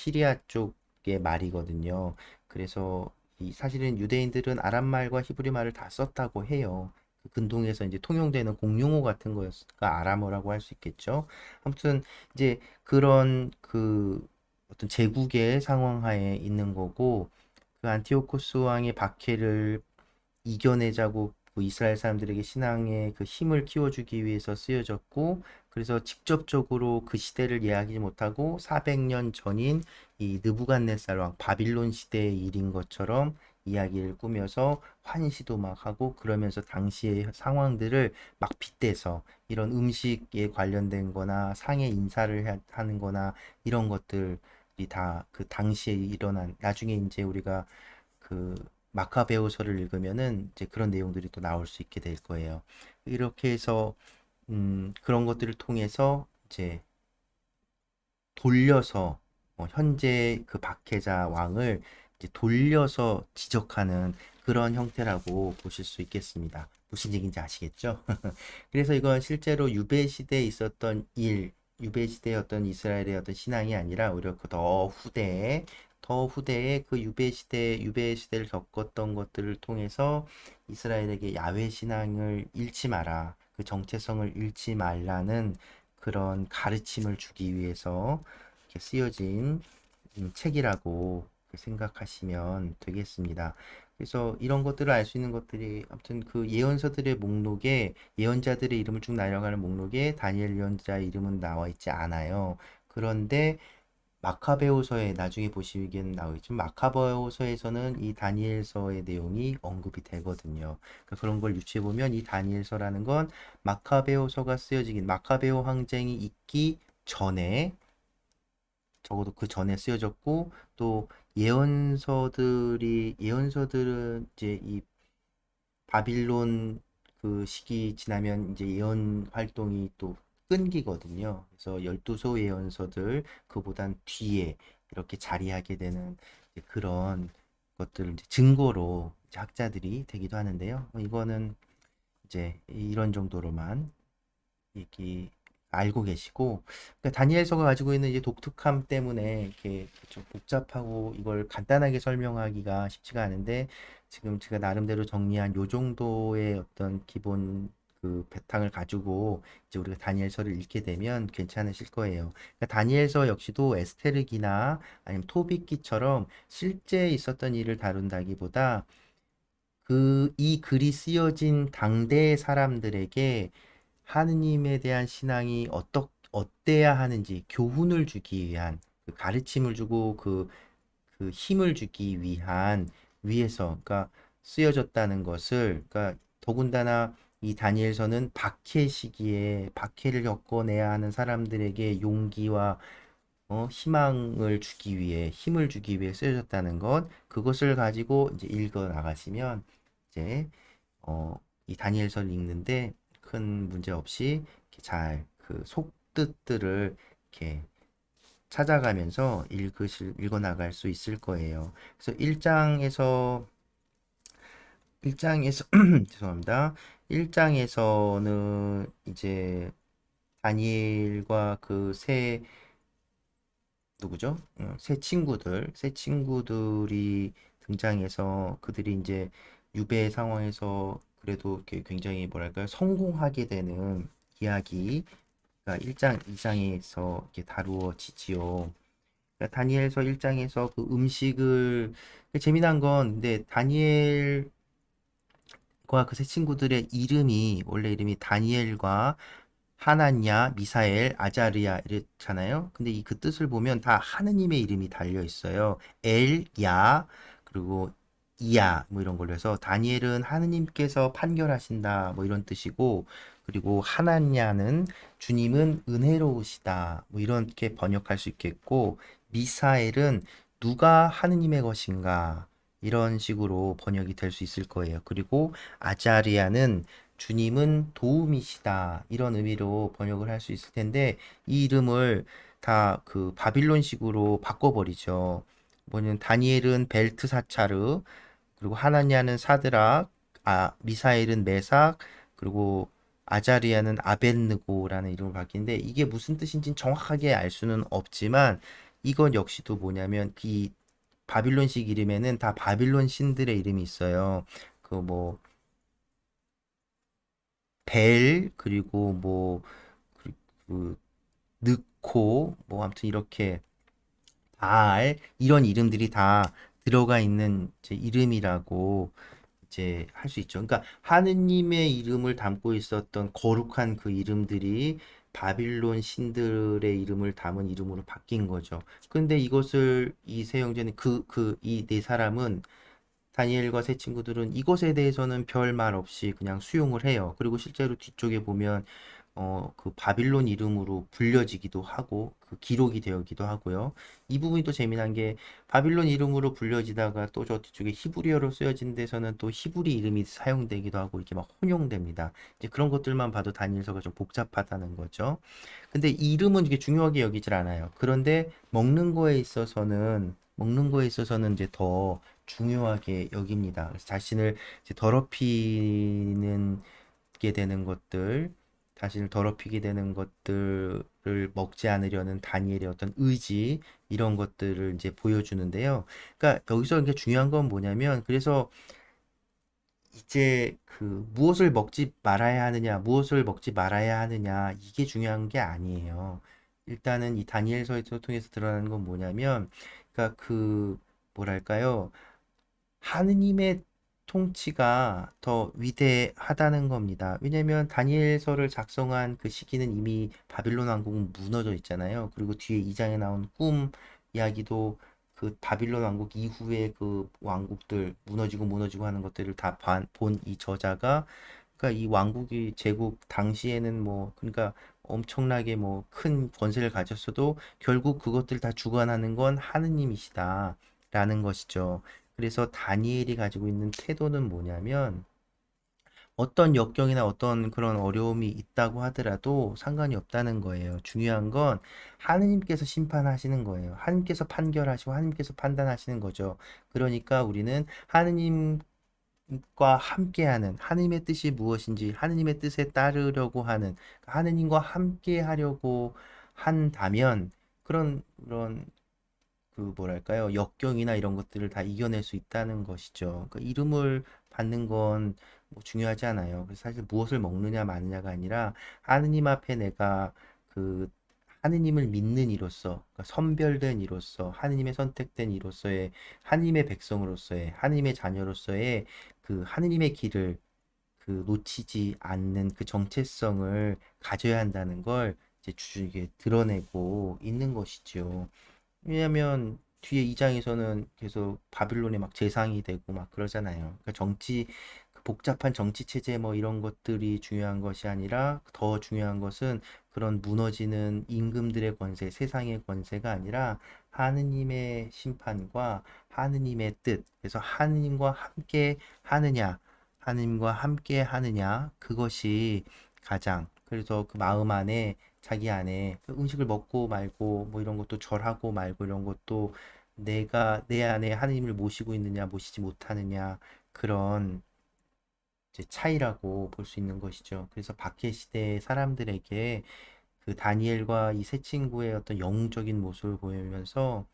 쪽의 말이거든요. 그래서 이 사실은 유대인들은 아람말과 히브리 말을 다 썼다고 해요. 그 근동에서 이제 통용되는 공용어 같은 거가 아람어라고 할 수 있겠죠. 아무튼 이제 그런 그 어떤 제국의 상황 하에 있는 거고, 그 안티오코스 왕의 박해를 이겨내자고 그 이스라엘 사람들에게 신앙의 그 힘을 키워주기 위해서 쓰여졌고, 그래서 직접적으로 그 시대를 이해하지 못하고 400년 전인 이 느부갓네살 왕 바빌론 시대의 일인 것처럼 이야기를 꾸며서 환시도 막 하고 그러면서 당시의 상황들을 막 빗대서 이런 음식에 관련된 거나 상에 인사를 하는 거나 이런 것들이 다 그 당시에 일어난 나중에 이제 우리가 그 마카베오서를 읽으면은 이제 그런 내용들이 또 나올 수 있게 될 거예요. 이렇게 해서 그런 것들을 통해서 이제 돌려서 현재 그 박해자 왕을 이제 돌려서 지적하는 그런 형태라고 보실 수 있겠습니다. 무슨 얘기인지 아시겠죠? 그래서 이건 실제로 유배 시대에 있었던 일, 유배 시대의 어떤 이스라엘의 어떤 신앙이 아니라 오히려 그 더 후대에 그 유배 시대를 겪었던 것들을 통해서 이스라엘에게 야훼 신앙을 잃지 마라, 그 정체성을 잃지 말라는 그런 가르침을 주기 위해서 이렇게 쓰여진 책이라고 생각하시면 되겠습니다. 그래서 이런 것들을 알 수 있는 것들이 아무튼 그 예언서들의 목록에 예언자들의 이름을 쭉 내려가는 목록에 다니엘 예언자의 이름은 나와 있지 않아요. 그런데 마카베오서에 나중에 보시기에는 나오겠지만 마카베오서에서는 이 다니엘서의 내용이 언급이 되거든요. 그러니까 그런 걸 유추해 보면 이 다니엘서라는 건 마카베오서가 쓰여지긴 마카베오 항쟁이 있기 전에 적어도 그 전에 쓰여졌고 또 예언서들은 이제 이 바빌론 그 시기 지나면 이제 예언 활동이 또 끊기거든요. 그래서 12소 예언서들 그보단 뒤에 이렇게 자리하게 되는 이제 그런 것들을 이제 증거로 이제 학자들이 되기도 하는데요. 이거는 이제 이런 정도로만 얘기 알고 계시고, 그러니까 다니엘서가 가지고 있는 이제 독특함 때문에 이렇게 좀 복잡하고 이걸 간단하게 설명하기가 쉽지가 않은데 지금 제가 나름대로 정리한 요 정도의 어떤 기본 그 바탕을 가지고 이제 우리가 다니엘서를 읽게 되면 괜찮으실 거예요. 그러니까 다니엘서 역시도 에스테르기나 아니면 토비기처럼 실제 있었던 일을 다룬다기보다 이 글이 쓰여진 당대의 사람들에게 하느님에 대한 신앙이 어때야 하는지 교훈을 주기 위한 그 가르침을 주고 그 힘을 주기 위해서 그러니까 쓰여졌다는 것을 그러니까 더군다나 이 다니엘서는 박해 시기에 박해를 겪어내야 하는 사람들에게 용기와 희망을 주기 위해 힘을 주기 위해 쓰여졌다는 것 그것을 가지고 이제 읽어 나가시면 이제 이 다니엘서를 읽는데 큰 문제 없이 이렇게 잘 그 속뜻들을 이렇게 찾아가면서 읽어 나갈 수 있을 거예요. 그래서 1장에서 죄송합니다. 1장에서는 이제 다니엘과 그 누구죠? 새 친구들이 등장해서 그들이 이제 유배 상황에서 그래도 이렇게 굉장히 뭐랄까요? 성공하게 되는 이야기가 1장, 2장에서 이렇게 다루어지지요. 그러니까 다니엘서 1장에서 그 음식을 재미난 건 근데 다니엘과 그 새 친구들의 이름이 원래 이름이 다니엘과 하나냐, 미사엘, 아자르야 이랬잖아요. 근데 이 그 뜻을 보면 다 하느님의 이름이 달려 있어요. 엘, 야, 그리고 이야 뭐 이런 걸로 해서 다니엘은 하느님께서 판결하신다 뭐 이런 뜻이고 그리고 하나냐는 주님은 은혜로우시다 뭐 이렇게 번역할 수 있겠고 미사엘은 누가 하느님의 것인가 이런 식으로 번역이 될 수 있을 거예요. 그리고 아자리아는 주님은 도움이시다. 이런 의미로 번역을 할 수 있을 텐데, 이 이름을 다 그 바빌론식으로 바꿔버리죠. 뭐냐면, 다니엘은 벨트사차르, 그리고 하나냐는 사드락, 미사엘은 메삭, 그리고 아자리아는 아벤느고라는 이름을 바뀌는데, 이게 무슨 뜻인지 정확하게 알 수는 없지만, 이건 역시도 뭐냐면, 이 바빌론식 이름에는 다 바빌론 신들의 이름이 있어요. 그뭐 그리고 뭐 그 느코 뭐 아무튼 이렇게 이런 이름들이 다 들어가 있는 이제 이름이라고 이제 할 수 있죠. 그러니까 하느님의 이름을 담고 있었던 거룩한 그 이름들이 바빌론 신들의 이름을 담은 이름으로 바뀐 거죠. 근데 이것을 이 세 형제는 이 네 사람은 다니엘과 세 친구들은 이것에 대해서는 별 말 없이 그냥 수용을 해요. 그리고 실제로 뒤쪽에 보면 그 바빌론 이름으로 불려지기도 하고 그 기록이 되기도 하고요. 이 부분이 또 재미난 게 바빌론 이름으로 불려지다가 또 저 뒤쪽에 히브리어로 쓰여진 데서는 또 히브리 이름이 사용되기도 하고 이렇게 막 혼용됩니다. 이제 그런 것들만 봐도 다니엘서가 좀 복잡하다는 거죠. 근데 이름은 이게 중요하게 여기질 않아요. 그런데 먹는 거에 있어서는 이제 더 중요하게 여깁니다. 그래서 자신을 이제 더럽히는 게 되는 것들, 자신을 더럽히게 되는 것들을 먹지 않으려는 다니엘의 어떤 의지, 이런 것들을 이제 보여주는데요. 그러니까 여기서 이게 중요한 건 뭐냐면, 그래서 이제 그 무엇을 먹지 말아야 하느냐, 무엇을 먹지 말아야 하느냐, 이게 중요한 게 아니에요. 일단은 이 다니엘서에서 통해서 드러나는 건 뭐냐면, 그러니까 그 뭐랄까요? 하느님의 통치가 더 위대하다는 겁니다. 왜냐면 다니엘서를 작성한 그 시기는 이미 바빌론 왕국은 무너져 있잖아요. 그리고 뒤에 2장에 나온 꿈 이야기도 그 바빌론 왕국 이후에 그 왕국들 무너지고 하는 것들을 다 본 이 저자가, 그러니까 이 왕국이 제국 당시에는 뭐 그러니까 엄청나게 뭐 큰 권세를 가졌어도 결국 그것들 다 주관하는 건 하느님이시다라는 것이죠. 그래서 다니엘이 가지고 있는 태도는 뭐냐면, 어떤 역경이나 어떤 그런 어려움이 있다고 하더라도 상관이 없다는 거예요. 중요한 건 하느님께서 심판하시는 거예요. 하느님께서 판결하시고 하느님께서 판단하시는 거죠. 그러니까 우리는 하느님과 함께하는, 하느님의 뜻이 무엇인지 하느님의 뜻에 따르려고 하는, 하느님과 함께 하려고 한다면 그런 그 뭐랄까요? 역경이나 이런 것들을 다 이겨낼 수 있다는 것이죠. 그 이름을 받는 건 뭐 중요하지 않아요. 그래서 사실 무엇을 먹느냐 마느냐가 아니라 하느님 앞에 내가 그 하느님을 믿는 이로서, 그러니까 선별된 이로서, 하느님의 선택된 이로서의, 하느님의 백성으로서의, 하느님의 자녀로서의 그 하느님의 길을 그 놓치지 않는 그 정체성을 가져야 한다는 걸 이제 이게 드러내고 있는 것이죠. 왜냐면 뒤에 2장에서는 계속 바빌론에 막 재상이 되고 막 그러잖아요. 그러니까 그 복잡한 정치 체제 뭐 이런 것들이 중요한 것이 아니라, 더 중요한 것은 그런 무너지는 임금들의 권세, 세상의 권세가 아니라 하느님의 심판과 하느님의 뜻. 그래서 하느님과 함께 하느냐, 그것이 가장, 그래서 그 마음 안에, 자기 안에 그 음식을 먹고 말고 뭐 이런 것도 절하고 말고 이런 것도 내가 내 안에 하느님을 모시고 있느냐 모시지 못하느냐, 그런 이제 차이라고 볼 수 있는 것이죠. 그래서 박해 시대 사람들에게 그 다니엘과 이 세 친구의 어떤 영웅적인 모습을 보이면서,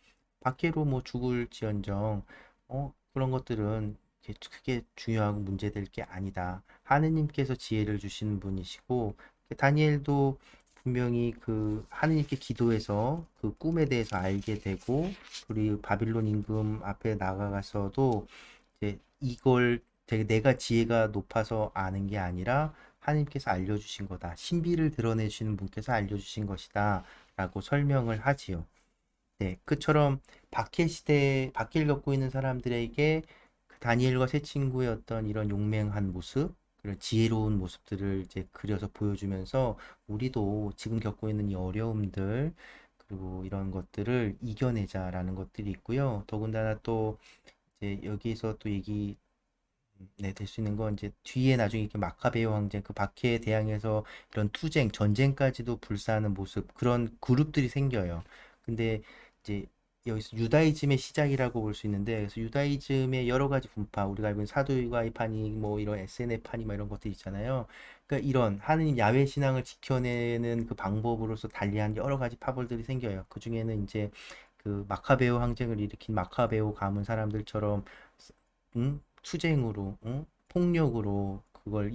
박해로 뭐 죽을지언정 그런 것들은 크게 중요하고 문제될 게 아니다. 하느님께서 지혜를 주시는 분이시고, 다니엘도 분명히 그 하느님께 기도해서 그 꿈에 대해서 알게 되고, 그리고 바빌론 임금 앞에 나가서도 이제 이걸 내가 지혜가 높아서 아는 게 아니라 하나님께서 알려주신 거다. 신비를 드러내시는 분께서 알려주신 것이다. 라고 설명을 하지요. 네, 그처럼 박해를 겪고 있는 사람들에게 그 다니엘과 세 친구의 어떤 이런 용맹한 모습, 그런 지혜로운 모습들을 이제 그려서 보여주면서 우리도 지금 겪고 있는 이 어려움들, 그리고 이런 것들을 이겨내자라는 것들이 있고요. 더군다나 또 이제 여기에서 또 네, 될 수 있는 건 이제 뒤에 나중에 이렇게 마카베오 황제 그 박해에 대항해서 이런 투쟁, 전쟁까지도 불사하는 모습, 그런 그룹들이 생겨요. 근데 이제 여기서 유다이즘의 시작이라고 볼 수 있는데, 그래서 유다이즘의 여러 가지 분파, 우리가 알고 있는 사두가의 파니, 뭐 이런 SN의 파니, 뭐 이런 것들 있잖아요. 그러니까 이런 하느님 야훼 신앙을 지켜내는 그 방법으로서 달리한 여러 가지 파벌들이 생겨요. 그 중에는 이제 그 마카베오 항쟁을 일으킨 마카베오 가문 사람들처럼 투쟁으로, 폭력으로 그걸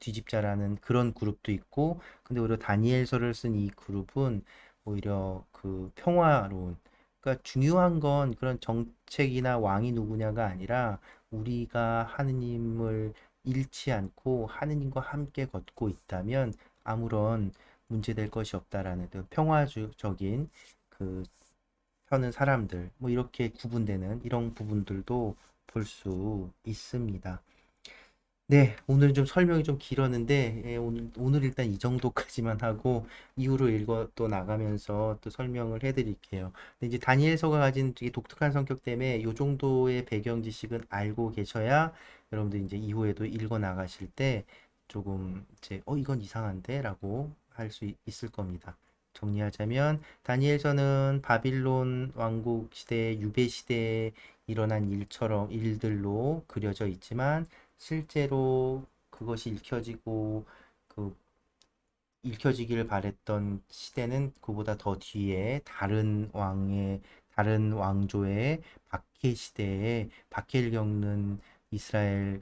뒤집자라는 그런 그룹도 있고, 근데 오히려 다니엘서를 쓴 이 그룹은 오히려 그 평화로운, 그러니까 중요한 건 그런 정책이나 왕이 누구냐가 아니라 우리가 하느님을 잃지 않고 하느님과 함께 걷고 있다면 아무런 문제될 것이 없다라는 그 평화적인 그 펴는 사람들, 뭐 이렇게 구분되는 이런 부분들도 볼 수 있습니다. 네, 오늘 좀 설명이 좀 길었는데, 오늘 일단 이 정도까지만 하고, 이후로 읽어 또 나가면서 또 설명을 해드릴게요. 근데 이제 다니엘서가 가진 되게 독특한 성격 때문에 이 정도의 배경 지식은 알고 계셔야 여러분들 이제 이후에도 읽어 나가실 때 조금 이제, 이건 이상한데? 라고 할 수 있을 겁니다. 정리하자면, 다니엘서는 바빌론 왕국 시대, 유배 시대에 일어난 일들로 그려져 있지만, 실제로 그것이 읽혀지기를 바랬던 시대는 그보다 더 뒤에 다른 왕조의 박해 시대에 박해를 겪는 이스라엘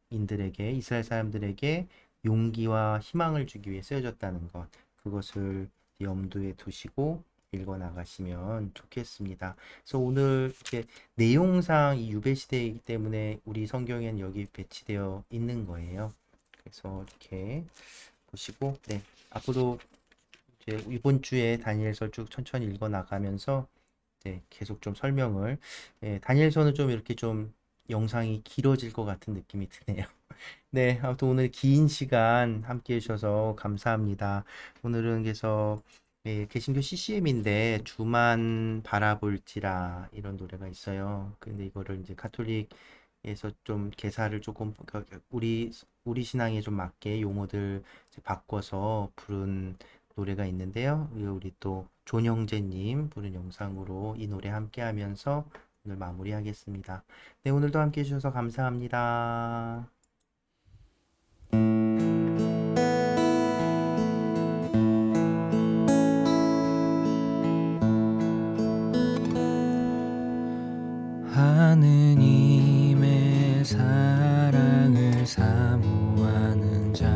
이스라엘 사람들에게 용기와 희망을 주기 위해 쓰여졌다는 것, 그것을 염두에 두시고 읽어 나가시면 좋겠습니다. 그래서 오늘 이렇게 내용상 이 유배 시대이기 때문에 우리 성경에는 여기 배치되어 있는 거예요. 그래서 이렇게 보시고, 네, 앞으로 이제 이번 주에 다니엘서 쭉 천천히 읽어 나가면서 네, 계속 좀 설명을, 다니엘서는 좀 이렇게 좀 영상이 길어질 것 같은 느낌이 드네요. 네, 아무튼 오늘 긴 시간 함께 해주셔서 감사합니다. 오늘은 그래서 개신교 CCM인데 주만 바라볼지라 이런 노래가 있어요. 근데 이거를 이제 가톨릭에서 좀 개사를 조금 우리 신앙에 좀 맞게 용어들 이제 바꿔서 부른 노래가 있는데요. 우리 또 존영재님 부른 영상으로 이 노래 함께 하면서 오늘 마무리하겠습니다. 네, 오늘도 함께 해주셔서 감사합니다. 하느님의 사랑을 사모하는 자,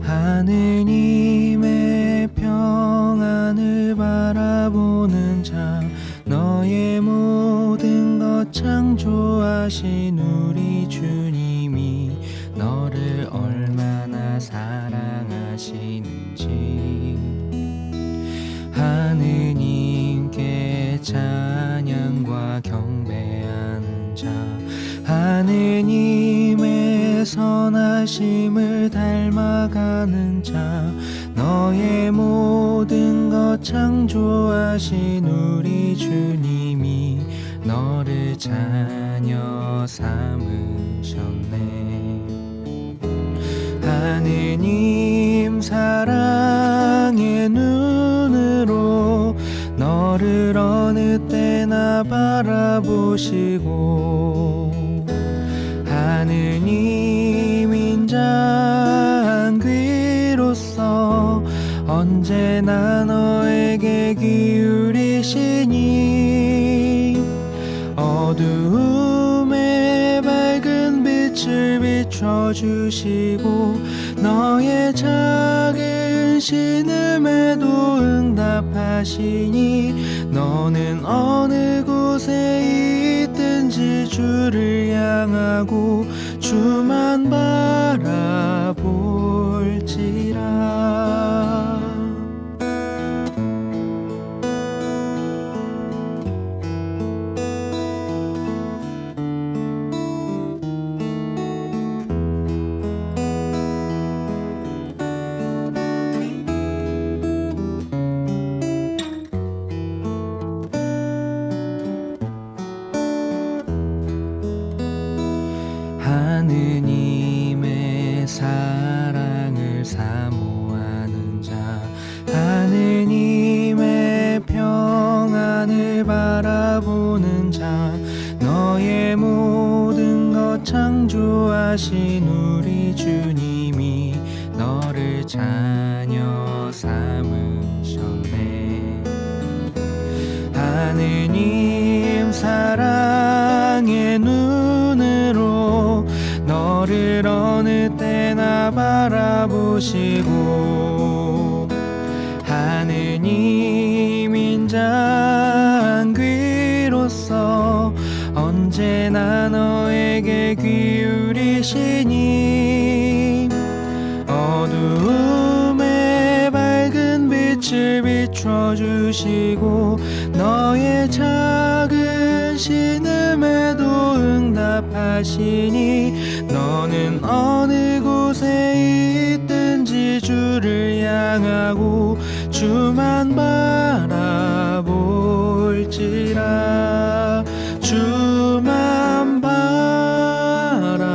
하느님의 평안을 바라보는 자, 너의 모든 것 창조하신 우리 주님이 너를 얼마나 사랑하시는지 하느님께 찬양과 경배하는 자, 하느님의 선하심을 닮아가는 자, 너의 모든 것 창조하신 우리 주님이 너를 자녀 삼으셨네. 하느님 사랑의 눈으로 너를 어느 때나 바라보시고 하느님 인자한 귀로서 언제나 너에게 기울이시니 어두움에 밝은 빛을 비춰주시고 너의 작은 신음에도 응답하시니 너는 어느 곳에 있든지 주를 향하고 주만 바라볼지라. 하느님의 사랑을 사모하는 자, 하느님의 평안을 바라보는 자, 너의 모든 것 창조하신 우리 주님이 너를 자녀 삼으셨네. 하느님 사랑의 눈으로 너를 어느 때나 바라보시고 하느님 인자한 귀로서 언제나 너에게 기울이시니 어두움에 밝은 빛을 비춰주 주시고 너의 작은 신음에도 응답하시니 너는 어느 곳에 있든지 주를 향하고 주만 바라볼지라 주만 바라볼지라